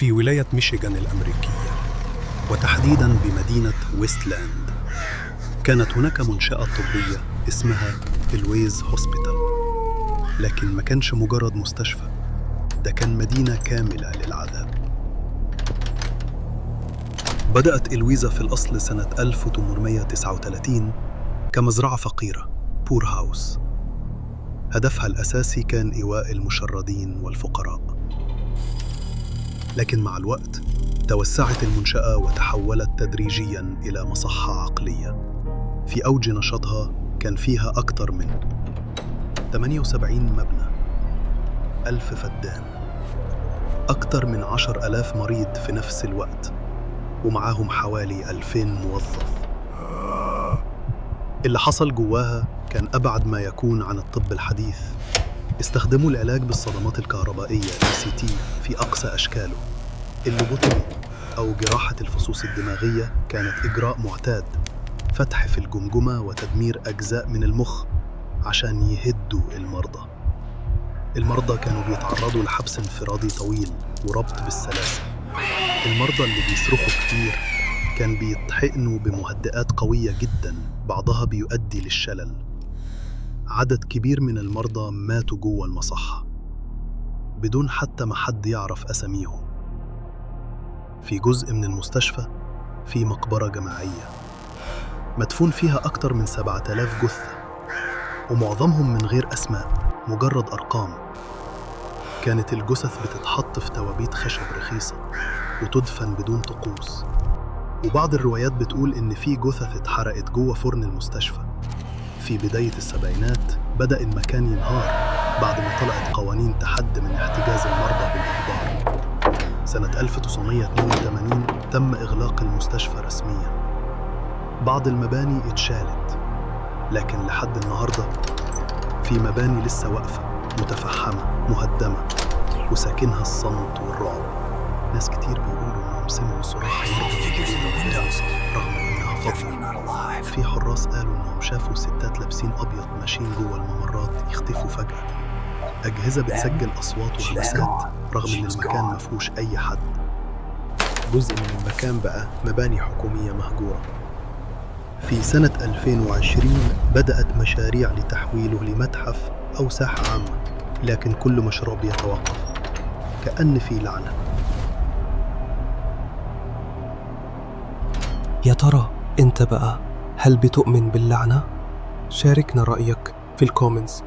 في ولاية ميشيغان الأمريكية، وتحديداً بمدينة ويستلاند. كانت هناك منشأة طبية اسمها إلويز هوسبيتال، لكن ما كانش مجرد مستشفى، ده كان مدينة كاملة للعذاب. بدأت إلويزا في الأصل سنة 1839 كمزرعة فقيرة، بور هاوس. هدفها الأساسي كان إيواء المشردين والفقراء. لكن مع الوقت توسعت المنشأة وتحولت تدريجياً إلى مصحة عقلية. في أوج نشاطها كان فيها أكثر من 78 مبنى، 1000 فدان، أكثر من 10,000 مريض في نفس الوقت، ومعاهم حوالي 2000 موظف. اللي حصل جواها كان أبعد ما يكون عن الطب الحديث. استخدموا العلاج بالصدمات الكهربائية ECT في أقصى أشكاله. اللوبوتومي أو جراحة الفصوص الدماغية كانت إجراء معتاد، فتح في الجمجمة وتدمير أجزاء من المخ عشان يهدوا المرضى. المرضى كانوا بيتعرضوا لحبس انفرادي طويل وربط بالسلاسل. المرضى اللي بيصرخوا كتير كان بيتحقنوا بمهدئات قوية جدا، بعضها بيؤدي للشلل. عدد كبير من المرضى ماتوا جوه المصحة بدون حتى ما حد يعرف أساميهم. في جزء من المستشفى في مقبرة جماعية مدفون فيها أكتر من 7000 جثة، ومعظمهم من غير أسماء، مجرد أرقام. كانت الجثث بتتحط في توابيت خشب رخيصة وتدفن بدون طقوس. وبعض الروايات بتقول إن في جثث اتحرقت جوه فرن المستشفى. في بداية السبعينات بدأ المكان ينهار بعد ما طلعت قوانين تحد من احتجاز المرضى بالإجبار. سنة 1982 تم إغلاق المستشفى رسمياً. بعض المباني اتشالت، لكن لحد النهاردة في مباني لسه واقفة، متفحمة، مهدمة، وساكنها الصمت والرعب. ناس كتير بيقولوا إنهم سمعوا صراخ رغم إنها فاضية. في حراس قالوا إنهم شافوا ستات لابسين أبيض ماشيين جوه الممرات يختفوا فجأة. أجهزة بتسجل أصوات وهمسات رغم إن المكان مفهوش أي حد. جزء من المكان بقى مباني حكومية مهجورة. في سنة 2020 بدأت مشاريع لتحويله لمتحف أو ساحة عامة، لكن كل مشروع بيتوقف كأن في لعنة. يا ترى أنت بقى هل بتؤمن باللعنة؟ شاركنا رأيك في الكومنتس.